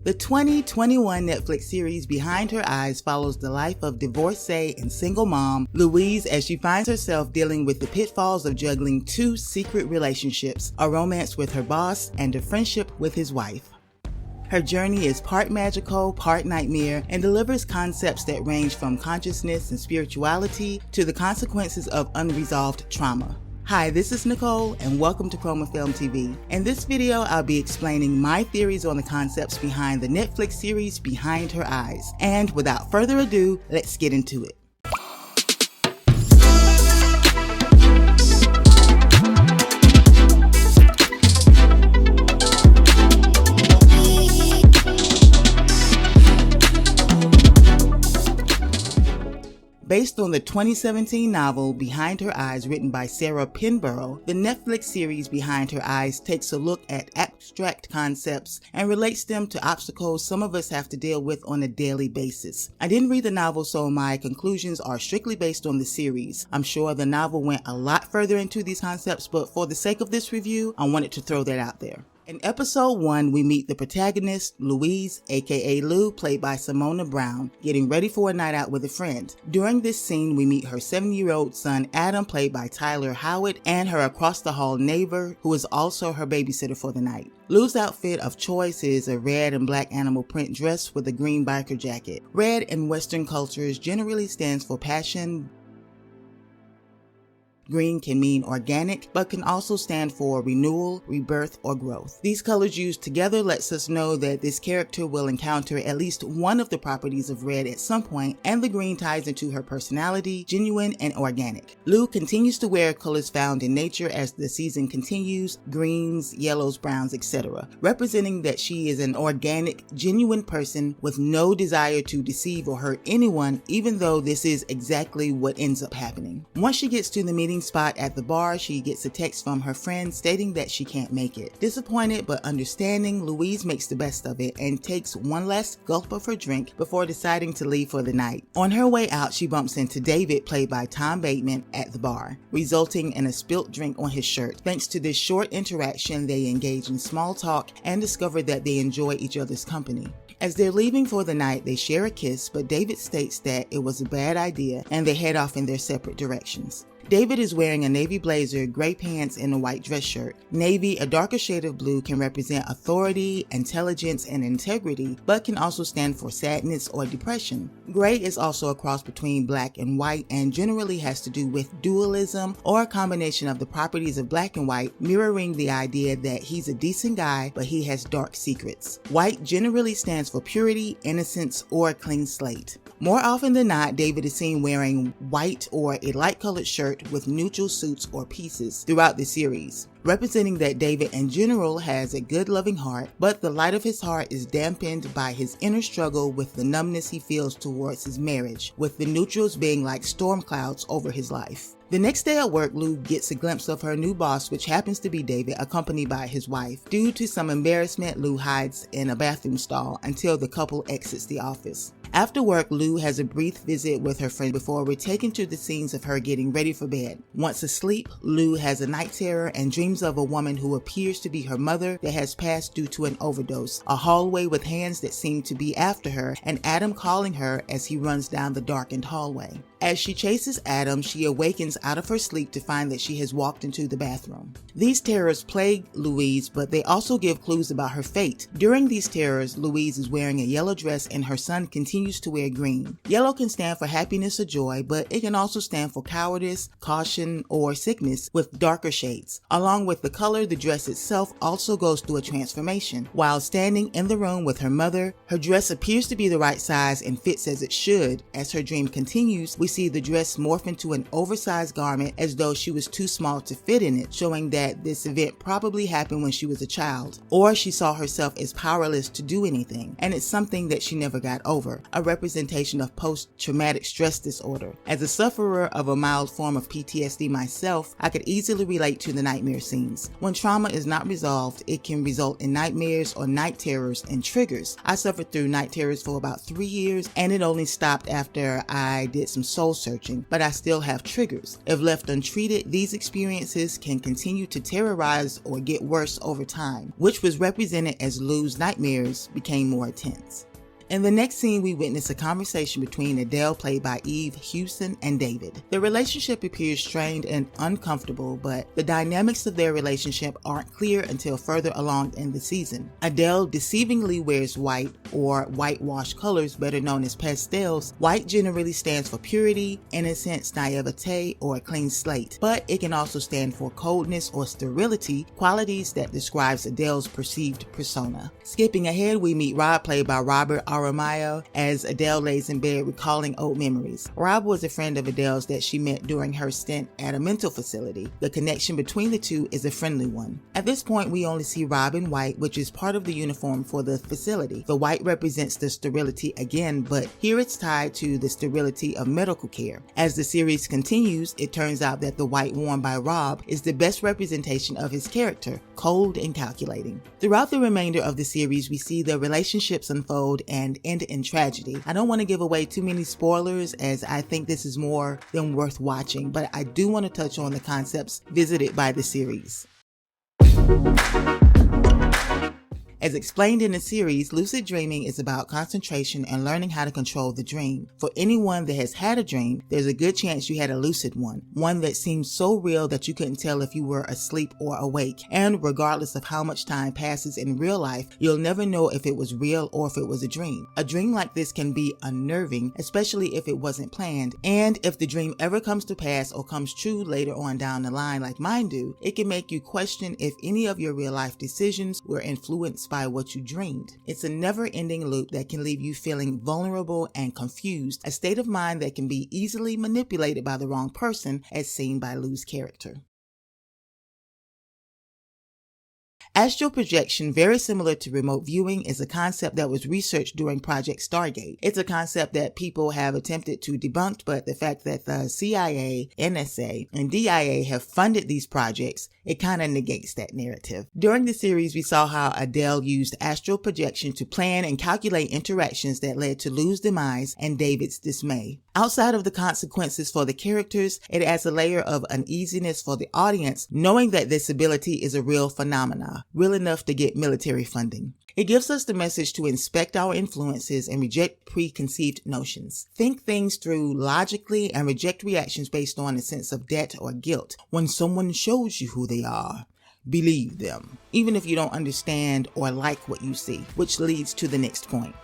The 2021 Netflix series Behind Her Eyes follows the life of divorcee and single mom Louise as she finds herself dealing with the pitfalls of juggling two secret relationships, a romance with her boss and a friendship with his wife. Her journey is part magical, part nightmare, and delivers concepts that range from consciousness and spirituality to the consequences of unresolved trauma. Hi, this is Nicole and welcome to Chroma Film TV. In this video, I'll be explaining my theories on the concepts behind the Netflix series Behind Her Eyes. And without further ado, let's get into it. Based on the 2017 novel Behind Her Eyes written by Sarah Pinborough, the Netflix series Behind Her Eyes takes a look at abstract concepts and relates them to obstacles some of us have to deal with on a daily basis. I didn't read the novel, so my conclusions are strictly based on the series. I'm sure the novel went a lot further into these concepts, but for the sake of this review, I wanted to throw that out there. In episode 1, we meet the protagonist, Louise, aka Lou, played by Simona Brown, getting ready for a night out with a friend. During this scene, we meet her 7-year-old son, Adam, played by Tyler Howard, and her across-the-hall neighbor, who is also her babysitter for the night. Lou's outfit of choice is a red and black animal print dress with a green biker jacket. Red in Western cultures generally stands for passion. Green can mean organic, but can also stand for renewal, rebirth, or growth. These colors used together lets us know that this character will encounter at least one of the properties of red at some point, and the green ties into her personality, genuine and organic. Lou continues to wear colors found in nature as the season continues, greens, yellows, browns, etc., representing that she is an organic, genuine person with no desire to deceive or hurt anyone, even though this is exactly what ends up happening. Once she gets to the meeting spot at the bar, she gets a text from her friend stating that she can't make it. Disappointed but understanding, Louise makes the best of it and takes one last gulp of her drink before deciding to leave for the night. On her way out, she bumps into David, played by Tom Bateman, at the bar, resulting in a spilt drink on his shirt. Thanks to this short interaction, they engage in small talk and discover that they enjoy each other's company. As they're leaving for the night, they share a kiss, but David states that it was a bad idea and they head off in their separate directions. David is wearing a navy blazer, gray pants, and a white dress shirt. Navy, a darker shade of blue, can represent authority, intelligence, and integrity, but can also stand for sadness or depression. Gray is also a cross between black and white and generally has to do with dualism or a combination of the properties of black and white, mirroring the idea that he's a decent guy, but he has dark secrets. White generally stands for purity, innocence, or a clean slate. More often than not, David is seen wearing white or a light-colored shirt with neutral suits or pieces throughout the series, representing that David in general has a good loving heart, but the light of his heart is dampened by his inner struggle with the numbness he feels towards his marriage, with the neutrals being like storm clouds over his life. The next day at work, Lou gets a glimpse of her new boss, which happens to be David, accompanied by his wife. Due to some embarrassment, Lou hides in a bathroom stall until the couple exits the office. After work, Lou has a brief visit with her friend before we're taken to the scenes of her getting ready for bed. Once asleep, Lou has a night terror and dreams of a woman who appears to be her mother that has passed due to an overdose, a hallway with hands that seem to be after her, and Adam calling her as he runs down the darkened hallway. As she chases Adam, she awakens out of her sleep to find that she has walked into the bathroom. These terrors plague Louise, but they also give clues about her fate. During these terrors, Louise is wearing a yellow dress and her son continues to wear green. Yellow can stand for happiness or joy, but it can also stand for cowardice, caution, or sickness with darker shades. Along with the color, the dress itself also goes through a transformation. While standing in the room with her mother, her dress appears to be the right size and fits as it should. As her dream continues, we see the dress morph into an oversized garment as though she was too small to fit in it, showing that this event probably happened when she was a child, or she saw herself as powerless to do anything, and it's something that she never got over, a representation of post-traumatic stress disorder. As a sufferer of a mild form of PTSD myself, I could easily relate to the nightmare scenes. When trauma is not resolved, it can result in nightmares or night terrors and triggers. I suffered through night terrors for about 3 years, and it only stopped after I did some soul soul-searching, but I still have triggers. If left untreated, these experiences can continue to terrorize or get worse over time, which was represented as Lou's nightmares became more intense. In the next scene, we witness a conversation between Adele, played by Eve Hewson, and David. The relationship appears strained and uncomfortable, but the dynamics of their relationship aren't clear until further along in the season. Adele deceivingly wears white, or whitewash colors, better known as pastels. White generally stands for purity, innocence, naivete, or a clean slate, but it can also stand for coldness or sterility, qualities that describes Adele's perceived persona. Skipping ahead, we meet Rob, played by Robert Aramayo, as Adele lays in bed recalling old memories. Rob was a friend of Adele's that she met during her stint at a mental facility. The connection between the two is a friendly one. At this point, we only see Rob in white, which is part of the uniform for the facility. The white represents the sterility again, but here it's tied to the sterility of medical care. As the series continues, it turns out that the white worn by Rob is the best representation of his character, cold and calculating. Throughout the remainder of the series, we see the relationships unfold and end in tragedy. I don't want to give away too many spoilers, as I think this is more than worth watching, but I do want to touch on the concepts visited by the series. As explained in the series, lucid dreaming is about concentration and learning how to control the dream. For anyone that has had a dream, there's a good chance you had a lucid one that seems so real that you couldn't tell if you were asleep or awake. And regardless of how much time passes in real life, you'll never know if it was real or if it was a dream. A dream like this can be unnerving, especially if it wasn't planned. And if the dream ever comes to pass or comes true later on down the line like mine do, it can make you question if any of your real life decisions were influenced by what you dreamed. It's a never-ending loop that can leave you feeling vulnerable and confused, a state of mind that can be easily manipulated by the wrong person, as seen by Lou's character. Astral projection, very similar to remote viewing, is a concept that was researched during Project Stargate. It's a concept that people have attempted to debunk, but the fact that the CIA, NSA, and DIA have funded these projects, it kind of negates that narrative. During the series, we saw how Adele used astral projection to plan and calculate interactions that led to Lou's demise and David's dismay. Outside of the consequences for the characters, it adds a layer of uneasiness for the audience, knowing that this ability is a real phenomena, real enough to get military funding. It gives us the message to inspect our influences and reject preconceived notions. Think things through logically and reject reactions based on a sense of debt or guilt. When someone shows you who they are, believe them, even if you don't understand or like what you see, which leads to the next point.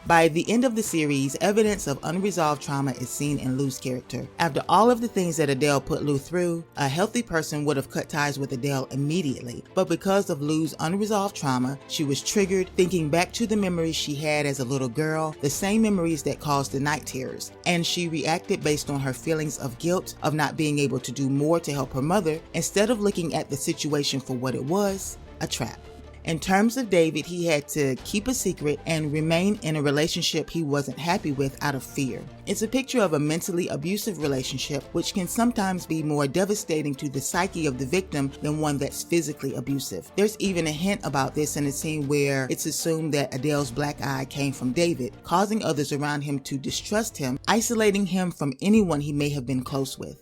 By the end of the series, evidence of unresolved trauma is seen in Lou's character. After all of the things that Adele put Lou through, a healthy person would have cut ties with Adele immediately. But because of Lou's unresolved trauma, she was triggered, thinking back to the memories she had as a little girl, the same memories that caused the night terrors. And she reacted based on her feelings of guilt, of not being able to do more to help her mother, instead of looking at the situation for what it was, a trap. In terms of David, he had to keep a secret and remain in a relationship he wasn't happy with out of fear. It's a picture of a mentally abusive relationship, which can sometimes be more devastating to the psyche of the victim than one that's physically abusive. There's even a hint about this in a scene where it's assumed that Adele's black eye came from David, causing others around him to distrust him, isolating him from anyone he may have been close with.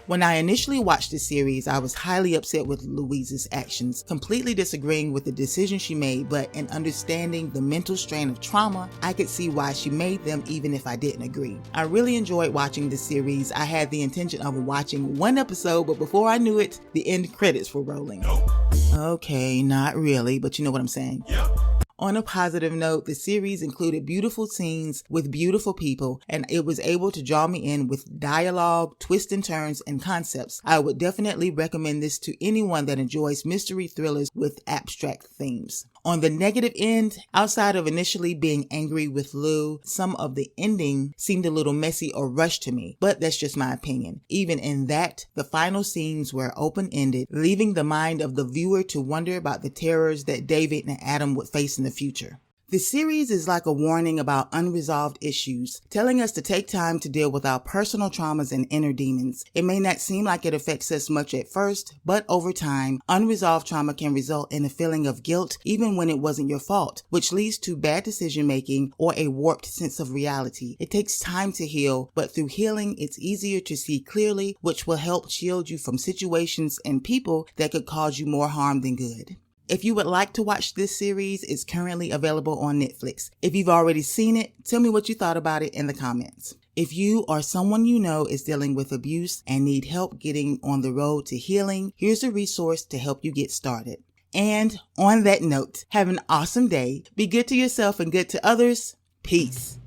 When I initially watched the series, I was highly upset with Louise's actions, completely disagreeing with the decision she made, but in understanding the mental strain of trauma, I could see why she made them even if I didn't agree. I really enjoyed watching the series. I had the intention of watching one episode, but before I knew it, the end credits were rolling. Nope. Okay, not really, but you know what I'm saying. Yep. On a positive note, the series included beautiful scenes with beautiful people, and it was able to draw me in with dialogue, twists and turns, and concepts. I would definitely recommend this to anyone that enjoys mystery thrillers with abstract themes. On the negative end, outside of initially being angry with Lou, some of the ending seemed a little messy or rushed to me, but that's just my opinion. Even in that, the final scenes were open-ended, leaving the mind of the viewer to wonder about the terrors that David and Adam would face in the future. The series is like a warning about unresolved issues, telling us to take time to deal with our personal traumas and inner demons. It may not seem like it affects us much at first, but over time, unresolved trauma can result in a feeling of guilt even when it wasn't your fault, which leads to bad decision making or a warped sense of reality. It takes time to heal, but through healing, it's easier to see clearly, which will help shield you from situations and people that could cause you more harm than good. If you would like to watch this series, it's currently available on Netflix. If you've already seen it, tell me what you thought about it in the comments. If you or someone you know is dealing with abuse and need help getting on the road to healing, here's a resource to help you get started. And on that note, have an awesome day. Be good to yourself and good to others. Peace.